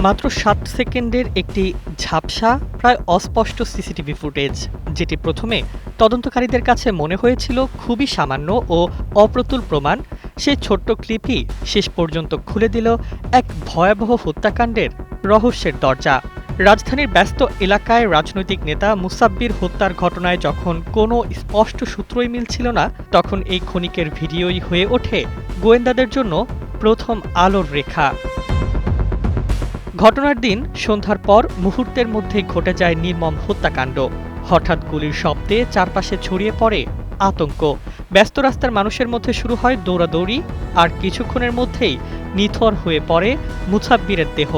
মাত্র ৭ সেকেন্ডের একটি ঝাপসা প্রায় অস্পষ্ট সিসিটিভি ফুটেজ, যেটি প্রথমে তদন্তকারীদের কাছে মনে হয়েছিল খুবই সামান্য ও অপ্রতুল প্রমাণ। সেই ছোট্ট ক্লিপই শেষ পর্যন্ত খুলে দিল এক ভয়াবহ হত্যাকাণ্ডের রহস্যের দরজা। রাজধানীর ব্যস্ত এলাকায় রাজনৈতিক নেতা মুসাব্বির হত্যার ঘটনায় যখন কোনো স্পষ্ট সূত্রই মিলছিল না, তখন এই ক্ষণিকের ভিডিওই হয়ে ওঠে গোয়েন্দাদের জন্য প্রথম আলোর রেখা। ঘটনার দিন সন্ধ্যার পর মুহূর্তের মধ্যেই ঘটে যায় নির্মম হত্যাকাণ্ড। হঠাৎ গুলির শব্দে চারপাশে ছড়িয়ে পড়ে আতঙ্ক। ব্যস্ত রাস্তার মানুষের মধ্যে শুরু হয় দৌড়াদৌড়ি, আর কিছুক্ষণের মধ্যেই নিথর হয়ে পড়ে মুসাব্বিরের দেহ।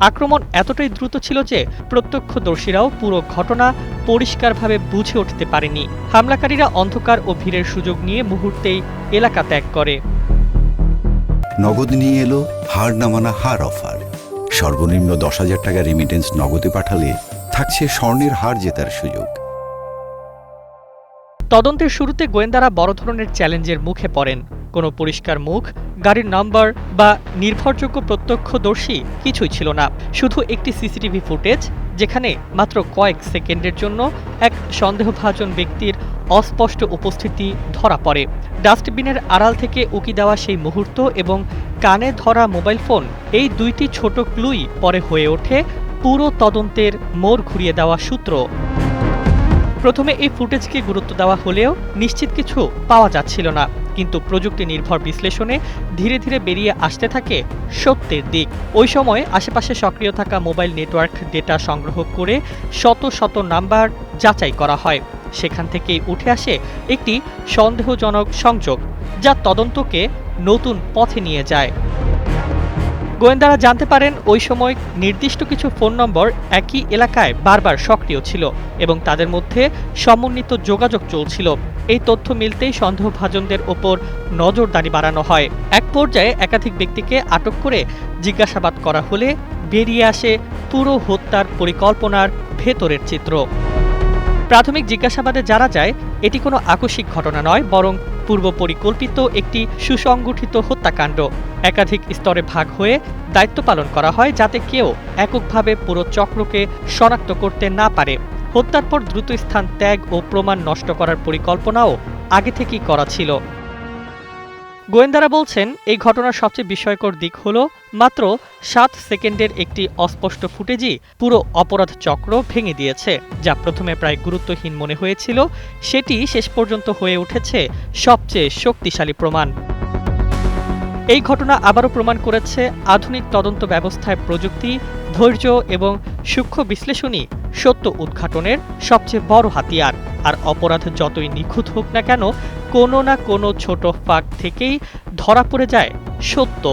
আক্রমণ এতটাই দ্রুত ছিল যে প্রত্যক্ষদর্শীরাও পুরো ঘটনা পরিষ্কারভাবে বুঝে উঠতে পারেনি। হামলাকারীরা অন্ধকার ও ভিড়ের সুযোগ নিয়ে মুহূর্তেই এলাকা ত্যাগ করে। নগদ নিয়ে এলো হার না মানা হার অফার। সর্বনিম্ন 10,000 টাকা রেমিটেন্স নগদে পাঠালে থাকছে স্বর্ণের হার জেতার সুযোগ। তদন্তের শুরুতে গোয়েন্দারা বড় ধরনের চ্যালেঞ্জের মুখে পড়েন। কোনো পরিষ্কার মুখ, গাড়ির নাম্বার বা নির্ভরযোগ্য প্রত্যক্ষদর্শী কিছুই ছিল না। শুধু একটি সিসিটিভি ফুটেজ, যেখানে মাত্র কয়েক সেকেন্ডের জন্য এক সন্দেহভাজন ব্যক্তির অস্পষ্ট উপস্থিতি ধরা পড়ে। ডাস্টবিনের আড়াল থেকে উকি দেওয়া সেই মুহূর্ত এবং কানে ধরা মোবাইল ফোন, এই দুইটি ছোট ক্লুই পরে হয়ে ওঠে পুরো তদন্তের মোড় ঘুরিয়ে দেওয়া সূত্র। প্রথমে এই ফুটেজকে গুরুত্ব দেওয়া হলেও নিশ্চিত কিছু পাওয়া যাচ্ছিল না, কিন্তু প্রযুক্তি নির্ভর বিশ্লেষণে ধীরে ধীরে বেরিয়ে আসতে থাকে সত্যের দিক। ওই সময় আশেপাশে সক্রিয় থাকা মোবাইল নেটওয়ার্ক ডেটা সংগ্রহ করে শত শত নাম্বার যাচাই করা হয়। সেখান থেকেই উঠে আসে একটি সন্দেহজনক সংযোগ, যা তদন্তকে নতুন পথে নিয়ে যায়। গোয়েন্দারা জানতে পারেন ওই সময় নির্দিষ্ট কিছু ফোন নম্বর একই এলাকায় বারবার সক্রিয় ছিল এবং তাদের মধ্যে সমন্বিত যোগাযোগ চলছিল। এই তথ্য মিলতেই সন্দেহভাজনদের ওপর নজরদারি বাড়ানো হয়। এক পর্যায়ে একাধিক ব্যক্তিকে আটক করে জিজ্ঞাসাবাদ করা হলে বেরিয়ে আসে পুরো হত্যার পরিকল্পনার ভেতরের চিত্র। প্রাথমিক জিজ্ঞাসাবাদে জানা যায় এটি কোনো আকস্মিক ঘটনা নয়, বরং পূর্ব পরিকল্পিত একটি সুসংগঠিত হত্যাকাণ্ড। একাধিক স্তরে ভাগ হয়ে দায়িত্ব পালন করা হয়, যাতে কেউ এককভাবে পুরো চক্রকে শনাক্ত করতে না পারে। হত্যার পর দ্রুত স্থান ত্যাগ ও প্রমাণ নষ্ট করার পরিকল্পনাও আগে থেকেই করা ছিল। গোয়েন্দারা বলছেন, এই ঘটনার সবচেয়ে বিস্ময়কর দিক হল মাত্র 7 সেকেন্ডের একটি অস্পষ্ট ফুটেজই পুরো অপরাধ চক্র ভেঙে দিয়েছে। যা প্রথমে প্রায় গুরুত্বহীন মনে হয়েছিল, সেটি শেষ পর্যন্ত হয়ে উঠেছে সবচেয়ে শক্তিশালী প্রমাণ। এই ঘটনা আবারও প্রমাণ করেছে আধুনিক তদন্ত ব্যবস্থায় প্রযুক্তি, ধৈর্য এবং সূক্ষ্ম বিশ্লেষণই সত্য উদ্ঘাটনের সবচেয়ে বড় হাতিয়ার। আর অপরাধ যতই নিখুঁত হোক না কেন, কোনো না কোনো ছোট ফাঁক থেকেই ধরা পড়ে যায় সত্য।